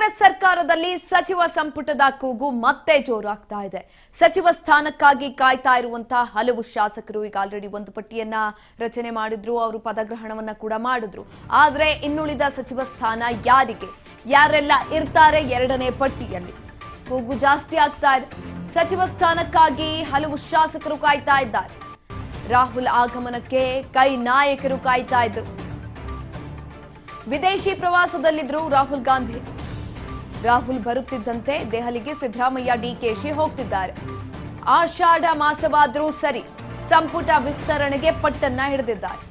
ಕಾಂಗ್ರೆಸ್ ಸರ್ಕಾರದಲ್ಲಿ ಸಚಿವ ಸಂಪುಟದ ಕೂಗು ಮತ್ತೆ ಜೋರಾಗ್ತಾ ಇದೆ. ಸಚಿವ ಸ್ಥಾನಕ್ಕಾಗಿ ಕಾಯ್ತಾ ಇರುವಂತಹ ಹಲವು ಶಾಸಕರು ಈಗ ಆಲ್ರೆಡಿ ಒಂದು ಪಟ್ಟಿಯನ್ನ ರಚನೆ ಮಾಡಿದ್ರು, ಅವರು ಪದಗ್ರಹಣವನ್ನ ಕೂಡ ಮಾಡಿದ್ರು. ಆದ್ರೆ ಇನ್ನುಳಿದ ಸಚಿವ ಸ್ಥಾನ ಯಾರಿಗೆ, ಯಾರೆಲ್ಲ ಇರ್ತಾರೆ ಎರಡನೇ ಪಟ್ಟಿಯಲ್ಲಿ, ಕೂಗು ಜಾಸ್ತಿ ಆಗ್ತಾ ಇದೆ. ಸಚಿವ ಸ್ಥಾನಕ್ಕಾಗಿ ಹಲವು ಶಾಸಕರು ಕಾಯ್ತಾ ಇದ್ದಾರೆ. ರಾಹುಲ್ ಆಗಮನಕ್ಕೆ ಕೈ ನಾಯಕರು ಕಾಯ್ತಾ ಇದ್ರು. ವಿದೇಶಿ ಪ್ರವಾಸದಲ್ಲಿದ್ರು ರಾಹುಲ್ ಗಾಂಧಿ. ರಾಹುಲ್ ಬರುತ್ತಿದ್ದಂತೆ ದೆಹಲಿಗೆ ಸಿದ್ದರಾಮಯ್ಯ ಡಿಕೆಶಿ ಹೋಗ್ತಿದ್ದಾರೆ. ಆಷಾಢ ಮಾಸವಾದ್ರೂ ಸರಿ ಸಂಪುಟ ವಿಸ್ತರಣೆಗೆ ಪಟ್ಟನ್ನ ಹಿಡಿದಿದ್ದಾರೆ.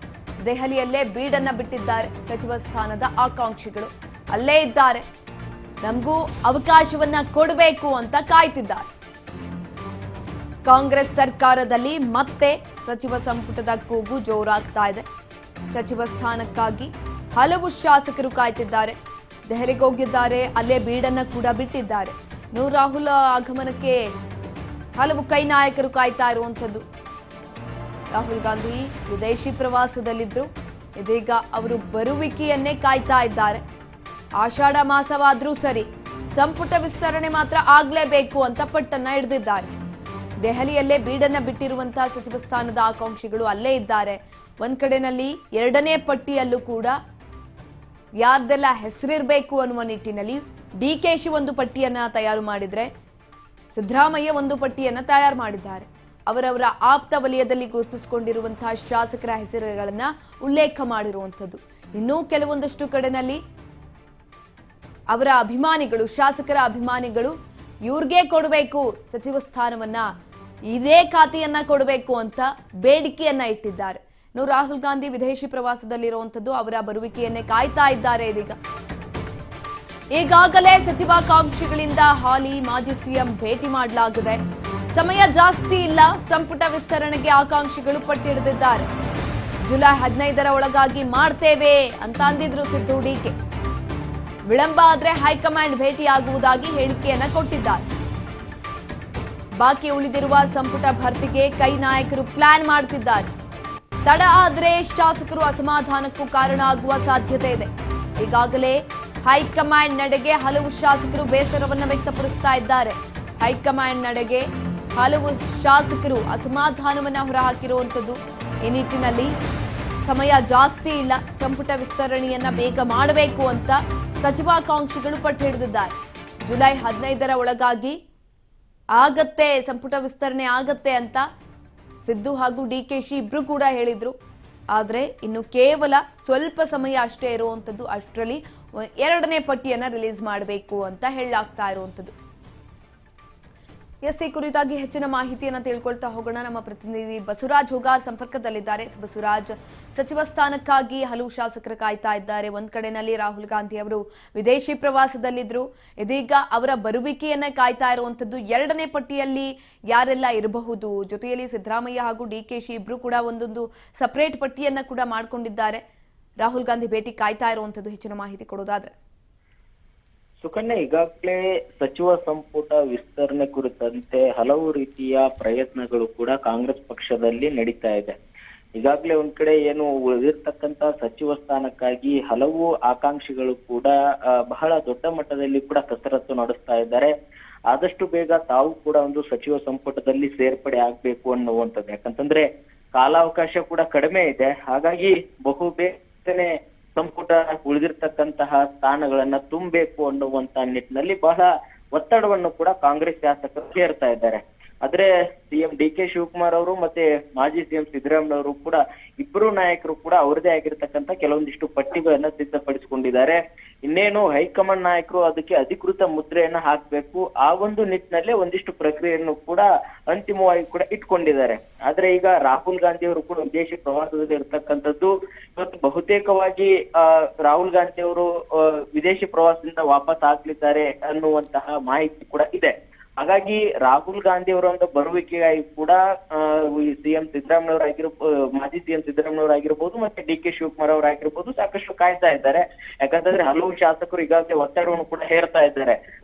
ದೆಹಲಿಯಲ್ಲೇ ಬೀಡನ್ನ ಬಿಟ್ಟಿದ್ದಾರೆ. ಸಚಿವ ಸ್ಥಾನದ ಆಕಾಂಕ್ಷಿಗಳು ಅಲ್ಲೇ ಇದ್ದಾರೆ. ನಮಗೂ ಅವಕಾಶವನ್ನ ಕೊಡಬೇಕು ಅಂತ ಕಾಯ್ತಿದ್ದಾರೆ. ಕಾಂಗ್ರೆಸ್ ಸರ್ಕಾರದಲ್ಲಿ ಮತ್ತೆ ಸಚಿವ ಸಂಪುಟದ ಕೂಗು ಜೋರಾಗ್ತಾ ಇದೆ. ಸಚಿವ ಸ್ಥಾನಕ್ಕಾಗಿ ಹಲವು ಶಾಸಕರು ಕಾಯ್ತಿದ್ದಾರೆ. ದೆಹಲಿಗೆ ಹೋಗಿದ್ದಾರೆ, ಅಲ್ಲೇ ಬೀಡನ್ನ ಕೂಡ ಬಿಟ್ಟಿದ್ದಾರೆ. ರಾಹುಲ್ ಆಗಮನಕ್ಕೆ ಹಲವು ಕೈ ನಾಯಕರು ಕಾಯ್ತಾ ಇರುವಂಥದ್ದು. ರಾಹುಲ್ ಗಾಂಧಿ ವಿದೇಶಿ ಪ್ರವಾಸದಲ್ಲಿದ್ರು, ಇದೀಗ ಅವರು ಬರುವಿಕೆಯನ್ನೇ ಕಾಯ್ತಾ ಇದ್ದಾರೆ. ಆಷಾಢ ಮಾಸವಾದ್ರೂ ಸರಿ ಸಂಪುಟ ವಿಸ್ತರಣೆ ಮಾತ್ರ ಆಗ್ಲೇಬೇಕು ಅಂತ ಪಟ್ಟನ್ನ ಹಿಡಿದಿದ್ದಾರೆ. ದೆಹಲಿಯಲ್ಲೇ ಬೀಡನ್ನ ಬಿಟ್ಟಿರುವಂತಹ ಸಚಿವ ಸ್ಥಾನದ ಆಕಾಂಕ್ಷಿಗಳು ಅಲ್ಲೇ ಇದ್ದಾರೆ. ಒಂದ್ ಕಡೆನಲ್ಲಿ ಎರಡನೇ ಪಟ್ಟಿಯಲ್ಲೂ ಕೂಡ ಯಾರ್ದೆಲ್ಲ ಹೆಸರಿರಬೇಕು ಅನ್ನುವ ನಿಟ್ಟಿನಲ್ಲಿ ಡಿಕೆಶಿ ಒಂದು ಪಟ್ಟಿಯನ್ನ ತಯಾರು ಮಾಡಿದ್ರೆ, ಸಿದ್ದರಾಮಯ್ಯ ಒಂದು ಪಟ್ಟಿಯನ್ನ ತಯಾರು ಮಾಡಿದ್ದಾರೆ. ಅವರವರ ಆಪ್ತ ವಲಯದಲ್ಲಿ ಗುರುತಿಸಿಕೊಂಡಿರುವಂತಹ ಶಾಸಕರ ಹೆಸರುಗಳನ್ನ ಉಲ್ಲೇಖ ಮಾಡಿರುವಂಥದ್ದು. ಇನ್ನೂ ಕೆಲವೊಂದಷ್ಟು ಕಡೆನಲ್ಲಿ ಅವರ ಅಭಿಮಾನಿಗಳು, ಶಾಸಕರ ಅಭಿಮಾನಿಗಳು ಇವ್ರಿಗೆ ಕೊಡಬೇಕು ಸಚಿವ ಸ್ಥಾನವನ್ನ, ಇದೇ ಖಾತೆಯನ್ನ ಕೊಡಬೇಕು ಅಂತ ಬೇಡಿಕೆಯನ್ನ ಇಟ್ಟಿದ್ದಾರೆ. ರಾಹುಲ್ ಗಾಂಧಿ ವಿದೇಶಿ ಪ್ರವಾಸದಲ್ಲಿರುವಂಥದ್ದು, ಅವರ ಬರುವಿಕೆಯನ್ನೇ ಕಾಯ್ತಾ ಇದ್ದಾರೆ. ಇದೀಗ ಈಗಾಗಲೇ ಸಚಿವಾಕಾಂಕ್ಷಿಗಳಿಂದ ಹಾಲಿ ಮಾಜಿ ಸಿಎಂ ಭೇಟಿ ಮಾಡಲಾಗಿದೆ. ಸಮಯ ಜಾಸ್ತಿ ಇಲ್ಲ, ಸಂಪುಟ ವಿಸ್ತರಣೆಗೆ ಆಕಾಂಕ್ಷಿಗಳು ಪಟ್ಟಿಡಿದಿದ್ದಾರೆ. ಜುಲೈ 15ರ ಒಳಗಾಗಿ ಮಾಡ್ತೇವೆ ಅಂತ ಅಂದಿದ್ರು ಸಿದ್ದು ಡಿಕೆ. ವಿಳಂಬ ಆದ್ರೆ ಹೈಕಮಾಂಡ್ ಭೇಟಿಯಾಗುವುದಾಗಿ ಹೇಳಿಕೆಯನ್ನ ಕೊಟ್ಟಿದ್ದಾರೆ. ಬಾಕಿ ಉಳಿದಿರುವ ಸಂಪುಟ ಭರ್ತಿಗೆ ಕೈ ನಾಯಕರು ಪ್ಲಾನ್ ಮಾಡ್ತಿದ್ದಾರೆ. ತಡ ಆದ್ರೆ ಶಾಸಕರು ಅಸಮಾಧಾನಕ್ಕೂ ಕಾರಣ ಆಗುವ ಸಾಧ್ಯತೆ ಇದೆ. ಈಗಾಗಲೇ ಹೈಕಮಾಂಡ್ ನಡೆಗೆ ಹಲವು ಶಾಸಕರು ಬೇಸರವನ್ನ ವ್ಯಕ್ತಪಡಿಸ್ತಾ ಇದ್ದಾರೆ. ಹೈಕಮಾಂಡ್ ನಡೆಗೆ ಹಲವು ಶಾಸಕರು ಅಸಮಾಧಾನವನ್ನ ಹೊರಹಾಕಿರುವಂಥದ್ದು. ಈ ನಿಟ್ಟಿನಲ್ಲಿ ಸಮಯ ಜಾಸ್ತಿ ಇಲ್ಲ, ಸಂಪುಟ ವಿಸ್ತರಣೆಯನ್ನ ಬೇಗ ಮಾಡಬೇಕು ಅಂತ ಸಚಿವಾಕಾಂಕ್ಷಿಗಳು ಪಟ್ಟು ಹಿಡಿದಿದ್ದಾರೆ. ಜುಲೈ 15ರ ಒಳಗಾಗಿ ಆಗತ್ತೆ, ಸಂಪುಟ ವಿಸ್ತರಣೆ ಆಗತ್ತೆ ಅಂತ ಸಿದ್ದು ಹಾಗೂ ಡಿಕೆಶಿ ಇಬ್ರು ಕೂಡ ಹೇಳಿದ್ರು. ಆದ್ರೆ ಇನ್ನು ಕೇವಲ ಸ್ವಲ್ಪ ಸಮಯ ಅಷ್ಟೇ ಇರುವಂತದ್ದು. ಅಷ್ಟರಲ್ಲಿ ಎರಡನೇ ಪಟ್ಟಿಯನ್ನ ರಿಲೀಸ್ ಮಾಡಬೇಕು ಅಂತ ಹೇಳಲಾಗ್ತಾ ಇರುವಂತದ್ದು. ಈ ಕುರಿತಾಗಿ ಹೆಚ್ಚಿನ ಮಾಹಿತಿಯನ್ನ ತಿಳ್ಕೊಳ್ತಾ ಹೋಗೋಣ. ನಮ್ಮ ಪ್ರತಿನಿಧಿ ಬಸವರಾಜ್ ಹೋಗಾರ್ ಸಂಪರ್ಕದಲ್ಲಿದ್ದಾರೆ. ಬಸವರಾಜ್, ಸಚಿವ ಸ್ಥಾನಕ್ಕಾಗಿ ಹಲವು ಶಾಸಕರು ಕಾಯ್ತಾ ಇದ್ದಾರೆ. ಒಂದ್ ಕಡೆನಲ್ಲಿ ರಾಹುಲ್ ಗಾಂಧಿ ಅವರು ವಿದೇಶಿ ಪ್ರವಾಸದಲ್ಲಿದ್ರು, ಇದೀಗ ಅವರ ಬರುವಿಕೆಯನ್ನ ಕಾಯ್ತಾ ಇರುವಂತದ್ದು. ಎರಡನೇ ಪಟ್ಟಿಯಲ್ಲಿ ಯಾರೆಲ್ಲ ಇರಬಹುದು, ಜೊತೆಯಲ್ಲಿ ಸಿದ್ದರಾಮಯ್ಯ ಹಾಗೂ ಡಿಕೆಶಿ ಇಬ್ರು ಕೂಡ ಒಂದೊಂದು ಸಪರೇಟ್ ಪಟ್ಟಿಯನ್ನ ಕೂಡ ಮಾಡ್ಕೊಂಡಿದ್ದಾರೆ. ರಾಹುಲ್ ಗಾಂಧಿ ಭೇಟಿ ಕಾಯ್ತಾ ಇರುವಂತದ್ದು, ಹೆಚ್ಚಿನ ಮಾಹಿತಿ ಕೊಡೋದಾದ್ರೆ. ಸುಕನ್ಯಾ, ಈಗಾಗಲೇ ಸಚಿವ ಸಂಪುಟ ವಿಸ್ತರಣೆ ಕುರಿತಂತೆ ಹಲವು ರೀತಿಯ ಪ್ರಯತ್ನಗಳು ಕೂಡ ಕಾಂಗ್ರೆಸ್ ಪಕ್ಷದಲ್ಲಿ ನಡೀತಾ ಇದೆ. ಈಗಾಗಲೇ ಒಂದ್ ಕಡೆ ಏನು ಉಳಿದಿರ್ತಕ್ಕಂತ ಸಚಿವ ಸ್ಥಾನಕ್ಕಾಗಿ ಹಲವು ಆಕಾಂಕ್ಷಿಗಳು ಕೂಡ ಬಹಳ ದೊಡ್ಡ ಮಟ್ಟದಲ್ಲಿ ಕೂಡ ಕಸರತ್ತು ನಡೆಸ್ತಾ ಇದ್ದಾರೆ. ಆದಷ್ಟು ಬೇಗ ತಾವು ಕೂಡ ಒಂದು ಸಚಿವ ಸಂಪುಟದಲ್ಲಿ ಸೇರ್ಪಡೆ ಆಗ್ಬೇಕು ಅನ್ನುವಂಥದ್ದು. ಯಾಕಂತಂದ್ರೆ ಕಾಲಾವಕಾಶ ಕೂಡ ಕಡಿಮೆ ಇದೆ. ಹಾಗಾಗಿ ಬಹು ಬೇಗನೆ ಸಂಪುಟ ಉಳಿದಿರ್ತಕ್ಕಂತಹ ಸ್ಥಾನಗಳನ್ನ ತುಂಬಬೇಕು ಅನ್ನುವಂತ ನಿಟ್ಟಿನಲ್ಲಿ ಬಹಳ ಒತ್ತಡವನ್ನು ಕೂಡ ಕಾಂಗ್ರೆಸ್ ಶಾಸಕರು ಹೇರ್ತಾ ಇದ್ದಾರೆ. ಆದ್ರೆ ಸಿಎಂ ಡಿ.ಕೆ. ಶಿವಕುಮಾರ್ ಅವರು ಮತ್ತೆ ಮಾಜಿ ಸಿಎಂ ಸಿದ್ದರಾಮಯ್ಯ ಅವರು ಕೂಡ ಇಬ್ಬರು ನಾಯಕರು ಕೂಡ ಅವರದೇ ಆಗಿರ್ತಕ್ಕಂಥ ಕೆಲವೊಂದಿಷ್ಟು ಪಟ್ಟಿಗಳನ್ನ ಸಿದ್ಧಪಡಿಸಿಕೊಂಡಿದ್ದಾರೆ. ಇನ್ನೇನು ಹೈಕಮಾಂಡ್ ನಾಯಕರು ಅದಕ್ಕೆ ಅಧಿಕೃತ ಮುದ್ರೆಯನ್ನ ಹಾಕ್ಬೇಕು, ಆ ಒಂದು ನಿಟ್ಟಿನಲ್ಲೇ ಒಂದಿಷ್ಟು ಪ್ರಕ್ರಿಯೆಯನ್ನು ಕೂಡ ಅಂತಿಮವಾಗಿ ಕೂಡ ಇಟ್ಕೊಂಡಿದ್ದಾರೆ. ಆದ್ರೆ ಈಗ ರಾಹುಲ್ ಗಾಂಧಿ ಅವರು ಕೂಡ ವಿದೇಶಿ ಪ್ರವಾಸದಲ್ಲಿ ಇರ್ತಕ್ಕಂಥದ್ದು. ಇವತ್ತು ಬಹುತೇಕವಾಗಿ ರಾಹುಲ್ ಗಾಂಧಿ ಅವರು ವಿದೇಶಿ ಪ್ರವಾಸದಿಂದ ವಾಪಸ್ ಆಗ್ಲಿದ್ದಾರೆ ಅನ್ನುವಂತಹ ಮಾಹಿತಿ ಕೂಡ ಇದೆ. ಹಾಗಾಗಿ ರಾಹುಲ್ ಗಾಂಧಿ ಅವರ ಒಂದು ಬರುವಿಕೆಗಾಗಿ ಕೂಡ ಸಿಎಂ ಸಿದ್ದರಾಮಯ್ಯವರಾಗಿರ್ಬೋದು, ಮಾಜಿ ಸಿಎಂ ಸಿದ್ದರಾಮಯ್ಯವರಾಗಿರ್ಬೋದು, ಮತ್ತೆ ಡಿ.ಕೆ. ಶಿವಕುಮಾರ್ ಅವರಾಗಿರ್ಬೋದು ಸಾಕಷ್ಟು ಕಾಯ್ತಾ ಇದ್ದಾರೆ. ಯಾಕಂತಂದ್ರೆ ಹಲವು ಶಾಸಕರು ಈಗಾಗಲೇ ಒತ್ತಡವನ್ನು ಕೂಡ ಹೇರ್ತಾ ಇದ್ದಾರೆ.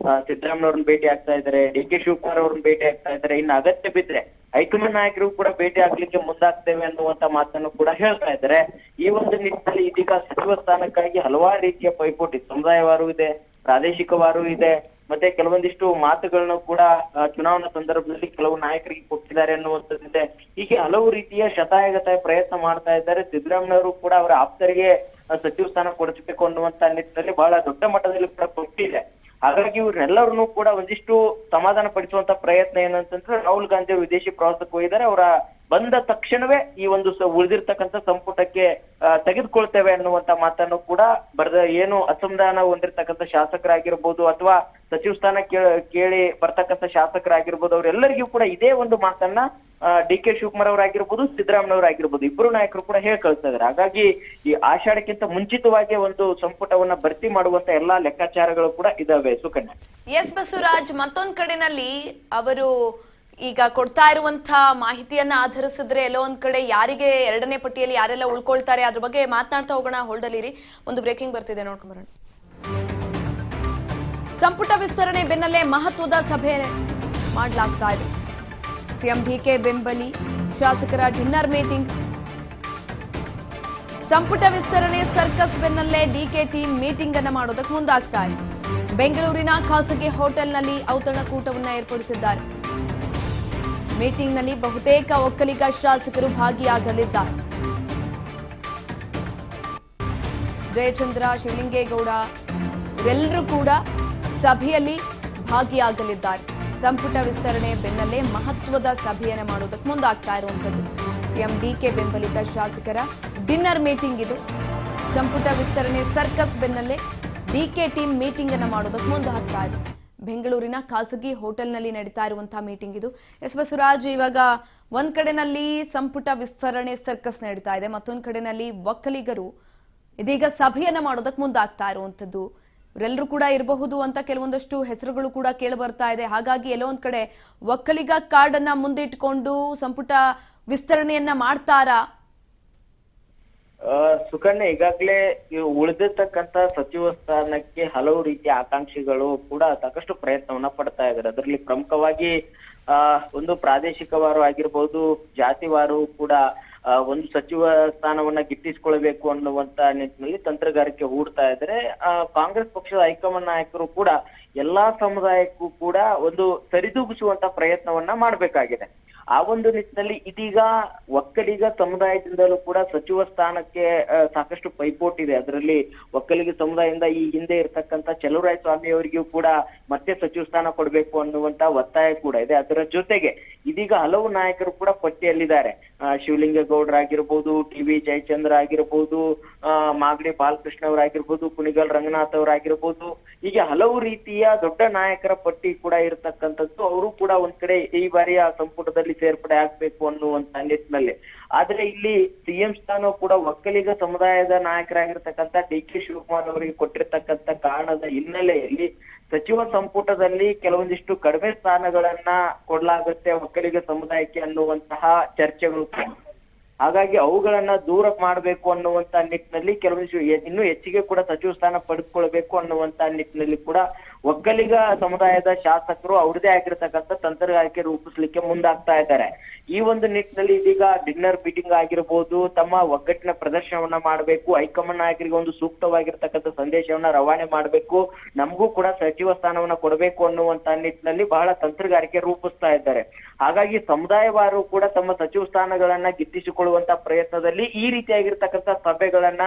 ಸಿದ್ದರಾಮಯ್ಯವ್ರನ್ನ ಭೇಟಿ ಆಗ್ತಾ ಇದ್ದಾರೆ, ಡಿ.ಕೆ. ಶಿವಕುಮಾರ್ ಅವ್ರನ್ನ ಭೇಟಿ ಆಗ್ತಾ ಇದ್ದಾರೆ. ಇನ್ನು ಅಗತ್ಯ ಬಿದ್ರೆ ಹೈಕಮಾಂಡ್ ನಾಯಕರು ಕೂಡ ಭೇಟಿ ಆಗ್ಲಿಕ್ಕೆ ಮುಂದಾಗ್ತೇವೆ ಅನ್ನುವಂತ ಮಾತನ್ನು ಕೂಡ ಹೇಳ್ತಾ ಇದ್ದಾರೆ. ಈ ಒಂದು ನಿಟ್ಟಿನಲ್ಲಿ ಇದೀಗ ಸಚಿವ ಸ್ಥಾನಕ್ಕಾಗಿ ಹಲವಾರು ರೀತಿಯ ಪೈಪೋಟಿ, ಸಮುದಾಯವಾರು ಇದೆ, ಪ್ರಾದೇಶಿಕವಾರು ಇದೆ, ಮತ್ತೆ ಕೆಲವೊಂದಿಷ್ಟು ಮಾತುಗಳನ್ನು ಕೂಡ ಚುನಾವಣಾ ಸಂದರ್ಭದಲ್ಲಿ ಕೆಲವು ನಾಯಕರಿಗೆ ಕೊಟ್ಟಿದ್ದಾರೆ ಅನ್ನುವಂಥದ್ದಿದೆ. ಹೀಗೆ ಹಲವು ರೀತಿಯ ಶತಾಯಗತಾಯ ಪ್ರಯತ್ನ ಮಾಡ್ತಾ ಇದ್ದಾರೆ. ಸಿದ್ದರಾಮಯ್ಯವರು ಕೂಡ ಅವರ ಆಪ್ತರಿಗೆ ಸಚಿವ ಸ್ಥಾನ ಕೊಡಿಸಬೇಕು ಅನ್ನುವಂತ ನಿಟ್ಟಿನಲ್ಲಿ ಬಹಳ ದೊಡ್ಡ ಮಟ್ಟದಲ್ಲಿ ಕೂಡ ಕೊಟ್ಟಿದೆ. ಹಾಗಾಗಿ ಇವ್ರನ್ನೆಲ್ಲರನ್ನೂ ಕೂಡ ಒಂದಿಷ್ಟು ಸಮಾಧಾನ ಪಡಿಸುವಂತ ಪ್ರಯತ್ನ ಏನಂತಂದ್ರೆ, ರಾಹುಲ್ ಗಾಂಧಿ ಅವರು ವಿದೇಶಿ ಪ್ರವಾಸಕ್ಕೆ ಹೋಗಿದ್ದಾರೆ. ಅವರ ಬಂದ ತಕ್ಷಣವೇ ಈ ಒಂದು ಉಳಿದಿರ್ತಕ್ಕಂಥ ಸಂಪುಟಕ್ಕೆ ತೆಗೆದುಕೊಳ್ತೇವೆ ಅನ್ನುವಂತ ಮಾತನ್ನು ಕೂಡ ಏನು ಅಸಮಾಧಾನ ಹೊಂದಿರ್ತಕ್ಕಂಥ ಶಾಸಕರಾಗಿರ್ಬೋದು ಅಥವಾ ಸಚಿವ ಸ್ಥಾನ ಕೇಳಿ ಬರ್ತಕ್ಕಂಥ ಶಾಸಕರಾಗಿರ್ಬೋದು, ಅವರೆಲ್ಲರಿಗೂ ಕೂಡ ಇದೇ ಒಂದು ಮಾತನ್ನ ಡಿ.ಕೆ. ಶಿವಕುಮಾರ್ ಅವರಾಗಿರ್ಬೋದು, ಸಿದ್ದರಾಮಯ್ಯವರಾಗಿರ್ಬೋದು, ಇಬ್ಬರು ನಾಯಕರು ಕೂಡ ಹೇಳಿ ಕಳಿಸ್ತಾ ಇದ್ದಾರೆ. ಹಾಗಾಗಿ ಈ ಆಷಾಢಕ್ಕಿಂತ ಮುಂಚಿತವಾಗಿ ಒಂದು ಸಂಪುಟವನ್ನ ಭರ್ತಿ ಮಾಡುವಂತ ಎಲ್ಲಾ ಲೆಕ್ಕಾಚಾರಗಳು ಕೂಡ ಇದಾವೆ. ಸುಕನ್ಯಾ. ಎಸ್ ಬಸವರಾಜ್, ಮತ್ತೊಂದ್ ಕಡೆನಲ್ಲಿ ಅವರು ಈಗ ಕೊಡ್ತಾ ಇರುವಂತ ಮಾಹಿತಿಯನ್ನ ಆಧರಿಸಿದ್ರೆ ಎಲ್ಲೋ ಒಂದ್ ಕಡೆ ಯಾರಿಗೆ ಎರಡನೇ ಪಟ್ಟಿಯಲ್ಲಿ ಯಾರೆಲ್ಲ ಉಳ್ಕೊಳ್ತಾರೆ ಅದ್ರ ಬಗ್ಗೆ ಮಾತನಾಡ್ತಾ ಹೋಗೋಣ. ಹೋಲ್ಡಲ್ಲಿರಿ, ಒಂದು ಬ್ರೇಕಿಂಗ್ ಬರ್ತಿದೆ, ನೋಡ್ಕೊಂಬರೋಣ. ಸಂಪುಟ ವಿಸ್ತರಣೆ ಬೆನ್ನಲ್ಲೇ ಮಹತ್ವದ ಸಭೆ ಮಾಡಲಾಗ್ತಾ ಇದೆ. ಸಿಎಂ ಡಿಕೆ ಬೆಂಬಲಿ ಶಾಸಕರ ಡಿನ್ನರ್ ಮೀಟಿಂಗ್. ಸಂಪುಟ ವಿಸ್ತರಣೆ ಸರ್ಕಸ್ ಬೆನ್ನಲ್ಲೇ ಡಿಕೆ ಟೀಮ್ ಮೀಟಿಂಗ್ ಅನ್ನ ಮಾಡೋದಕ್ಕೆ ಮುಂದಾಗ್ತಾ ಇದೆ. ಬೆಂಗಳೂರಿನ ಖಾಸಗಿ ಹೋಟೆಲ್ನಲ್ಲಿ ಔತಣಕೂಟವನ್ನ ಏರ್ಪಡಿಸಿದ್ದಾರೆ. ಮೀಟಿಂಗ್ನಲ್ಲಿ ಬಹುತೇಕ ಒಕ್ಕಲಿಗ ಶಾಸಕರು ಭಾಗಿಯಾಗಲಿದ್ದಾರೆ. ಜಯಚಂದ್ರ, ಶಿವಲಿಂಗೇಗೌಡ ಇವರೆಲ್ಲರೂ ಕೂಡ ಸಭೆಯಲ್ಲಿ ಭಾಗಿಯಾಗಲಿದ್ದಾರೆ. ಸಂಪುಟ ವಿಸ್ತರಣೆ ಬೆನ್ನಲ್ಲೇ ಮಹತ್ವದ ಸಭೆಯನ್ನು ಮಾಡೋದಕ್ಕೆ ಮುಂದಾಗ್ತಾ ಇರುವಂತದ್ದು. ಸಿಎಂ ಡಿಕೆ ಬೆಂಬಲಿತ ಶಾಸಕರ ಡಿನ್ನರ್ ಮೀಟಿಂಗ್ ಇದು. ಸಂಪುಟ ವಿಸ್ತರಣೆ ಸರ್ಕಸ್ ಬೆನ್ನಲ್ಲೇ ಡಿಕೆ ಟೀಮ್ ಮೀಟಿಂಗ್ ಅನ್ನು ಮಾಡೋದಕ್ಕೆ ಮುಂದಾಗ್ತಾ ಇದೆ. ಬೆಂಗಳೂರಿನ ಖಾಸಗಿ ಹೋಟೆಲ್ನಲ್ಲಿ ನಡೀತಾ ಇರುವಂತಹ ಮೀಟಿಂಗ್ ಇದು. ಎಸ್ ಬಸವರಾಜ್, ಇವಾಗ ಒಂದ್ ಕಡೆನಲ್ಲಿ ಸಂಪುಟ ವಿಸ್ತರಣೆ ಸರ್ಕಸ್ ನಡೀತಾ ಇದೆ, ಮತ್ತೊಂದ್ ಕಡೆನಲ್ಲಿ ಒಕ್ಕಲಿಗರು ಇದೀಗ ಸಭೆಯನ್ನ ಮಾಡೋದಕ್ಕೆ ಮುಂದಾಗ್ತಾ ಇರುವಂತದ್ದು. ಇವರೆಲ್ಲರೂ ಕೂಡ ಇರಬಹುದು ಅಂತ ಕೆಲವೊಂದಷ್ಟು ಹೆಸರುಗಳು ಕೂಡ ಕೇಳಿ ಬರ್ತಾ ಇದೆ. ಹಾಗಾಗಿ ಎಲ್ಲೋ ಒಂದ್ ಕಡೆ ಒಕ್ಕಲಿಗ ಕಾರ್ಡ್ ಅನ್ನ ಮುಂದಿಟ್ಕೊಂಡು ಸಂಪುಟ ವಿಸ್ತರಣೆಯನ್ನ ಮಾಡ್ತಾರಾ? ಸುಕನ್ಯಾ, ಈಗಾಗಲೇ ಉಳಿದಿರ್ತಕ್ಕಂತ ಸಚಿವ ಸ್ಥಾನಕ್ಕೆ ಹಲವು ರೀತಿಯ ಆಕಾಂಕ್ಷಿಗಳು ಕೂಡ ಸಾಕಷ್ಟು ಪ್ರಯತ್ನವನ್ನ ಪಡ್ತಾ ಇದ್ದಾರೆ. ಅದರಲ್ಲಿ ಪ್ರಮುಖವಾಗಿ ಒಂದು ಪ್ರಾದೇಶಿಕವಾರು ಆಗಿರ್ಬೋದು, ಜಾತಿವಾರು ಕೂಡ ಒಂದು ಸಚಿವ ಸ್ಥಾನವನ್ನ ಗಿಟ್ಟಿಸಿಕೊಳ್ಬೇಕು ಅನ್ನುವಂತ ನಿಟ್ಟಿನಲ್ಲಿ ತಂತ್ರಗಾರಿಕೆ ಹೂಡ್ತಾ ಇದ್ದಾರೆ. ಕಾಂಗ್ರೆಸ್ ಪಕ್ಷದ ಹೈಕಮಾಂಡ್ ನಾಯಕರು ಕೂಡ ಎಲ್ಲಾ ಸಮುದಾಯಕ್ಕೂ ಕೂಡ ಒಂದು ಸರಿದೂಗಿಸುವಂತ ಪ್ರಯತ್ನವನ್ನ ಮಾಡ್ಬೇಕಾಗಿದೆ. ಆ ಒಂದು ನಿಟ್ಟಿನಲ್ಲಿ ಇದೀಗ ಒಕ್ಕಲಿಗ ಸಮುದಾಯದಿಂದಲೂ ಕೂಡ ಸಚಿವ ಸ್ಥಾನಕ್ಕೆ ಸಾಕಷ್ಟು ಪೈಪೋಟಿ ಇದೆ. ಅದರಲ್ಲಿ ಒಕ್ಕಲಿಗ ಸಮುದಾಯದಿಂದ ಈ ಹಿಂದೆ ಇರ್ತಕ್ಕಂಥ ಚಲುವರಾಯಸ್ವಾಮಿ ಅವರಿಗೂ ಕೂಡ ಮತ್ತೆ ಸಚಿವ ಸ್ಥಾನ ಕೊಡ್ಬೇಕು ಅನ್ನುವಂತ ಒತ್ತಾಯ ಕೂಡ ಇದೆ. ಅದರ ಜೊತೆಗೆ ಇದೀಗ ಹಲವು ನಾಯಕರು ಕೂಡ ಪಟ್ಟಿಯಲ್ಲಿದ್ದಾರೆ. ಶಿವಲಿಂಗೇಗೌಡರಾಗಿರ್ಬೋದು, ಟಿ.ವಿ. ಜಯಚಂದ್ರ ಆಗಿರ್ಬೋದು, ಮಾಗಡಿ ಬಾಲಕೃಷ್ಣ ಅವರಾಗಿರ್ಬೋದು, ಕುಣಿಗಲ್ ರಂಗನಾಥ್ ಅವರಾಗಿರ್ಬೋದು, ಹೀಗೆ ಹಲವು ರೀತಿಯ ದೊಡ್ಡ ನಾಯಕರ ಪಟ್ಟಿ ಕೂಡ ಇರತಕ್ಕಂಥದ್ದು. ಅವರು ಕೂಡ ಒಂದ್ ಕಡೆ ಈ ಬಾರಿಯ ಸಂಪುಟದಲ್ಲಿ ಸೇರ್ಪಡೆ ಆಗ್ಬೇಕು ಅನ್ನುವಂತ ನಿಟ್ಟಿನಲ್ಲಿ. ಆದ್ರೆ ಇಲ್ಲಿ ಸಿಎಂ ಸ್ಥಾನ ಕೂಡ ಒಕ್ಕಲಿಗ ಸಮುದಾಯದ ನಾಯಕರಾಗಿರ್ತಕ್ಕಂಥ ಡಿ.ಕೆ. ಶಿವಕುಮಾರ್ ಅವರಿಗೆ ಕೊಟ್ಟಿರ್ತಕ್ಕಂಥ ಕಾರಣದ ಹಿನ್ನೆಲೆಯಲ್ಲಿ ಸಚಿವ ಸಂಪುಟದಲ್ಲಿ ಕೆಲವೊಂದಿಷ್ಟು ಕಡಿಮೆ ಸ್ಥಾನಗಳನ್ನ ಕೊಡ್ಲಾಗುತ್ತೆ ಒಕ್ಕಲಿಗ ಸಮುದಾಯಕ್ಕೆ ಅನ್ನುವಂತಹ ಚರ್ಚೆಗಳು. ಹಾಗಾಗಿ ಅವುಗಳನ್ನ ದೂರ ಮಾಡಬೇಕು ಅನ್ನುವಂತ ನಿಟ್ಟಿನಲ್ಲಿ ಕೆಲವೊಂದಿಷ್ಟು ಇನ್ನೂ ಹೆಚ್ಚಿಗೆ ಕೂಡ ಸಚಿವ ಸ್ಥಾನ ಪಡೆದುಕೊಳ್ಬೇಕು ಅನ್ನುವಂತ ನಿಟ್ಟಿನಲ್ಲಿ ಕೂಡ ಒಕ್ಕಲಿಗ ಸಮುದಾಯದ ಶಾಸಕರು ಅವ್ರದೇ ಆಗಿರ್ತಕ್ಕಂಥ ತಂತ್ರಗಾರಿಕೆ ರೂಪಿಸ್ಲಿಕ್ಕೆ ಮುಂದಾಗ್ತಾ ಇದ್ದಾರೆ. ಈ ಒಂದು ನಿಟ್ಟಿನಲ್ಲಿ ಇದೀಗ ಡಿನ್ನರ್ ಮೀಟಿಂಗ್ ಆಗಿರ್ಬೋದು, ತಮ್ಮ ಒಗ್ಗಟ್ಟಿನ ಪ್ರದರ್ಶನವನ್ನ ಮಾಡಬೇಕು, ಹೈಕಮಾಂಡ್ ನಾಯಕರಿಗೆ ಒಂದು ಸೂಕ್ತವಾಗಿರ್ತಕ್ಕಂಥ ಸಂದೇಶವನ್ನ ರವಾನೆ ಮಾಡಬೇಕು, ನಮಗೂ ಕೂಡ ಸಚಿವ ಸ್ಥಾನವನ್ನ ಕೊಡಬೇಕು ಅನ್ನುವಂತ ನಿಟ್ಟಿನಲ್ಲಿ ಬಹಳ ತಂತ್ರಗಾರಿಕೆ ರೂಪಿಸ್ತಾ ಇದ್ದಾರೆ. ಹಾಗಾಗಿ ಸಮುದಾಯವಾರು ಕೂಡ ತಮ್ಮ ಸಚಿವ ಸ್ಥಾನಗಳನ್ನ ಗಿಟ್ಟಿಸಿಕೊಳ್ಳುವಂತ ಪ್ರಯತ್ನದಲ್ಲಿ ಈ ರೀತಿಯಾಗಿರ್ತಕ್ಕಂಥ ಸಭೆಗಳನ್ನ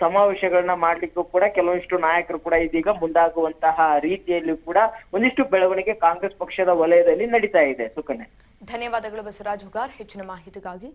ಸಮಾವೇಶಗಳನ್ನ ಮಾಡ್ಲಿಕ್ಕೂ ಕೂಡ ಕೆಲವೊಂದಿಷ್ಟು ನಾಯಕರು ಕೂಡ ಇದೀಗ ಮುಂದಾಗುವಂತಹ ರೀತಿಯಲ್ಲಿ ಕೂಡ ಒಂದಿಷ್ಟು ಬೆಳವಣಿಗೆ ಕಾಂಗ್ರೆಸ್ ಪಕ್ಷದ ವಲಯದಲ್ಲಿ ನಡೀತಾ ಇದೆ. ಸುಕನ್ಯಾ, ಧನ್ಯವಾದಗಳು ಬಸವರಾಜ್ ಹುಗಾರ್ ಹೆಚ್ಚಿನ ಮಾಹಿತಿಗಾಗಿ.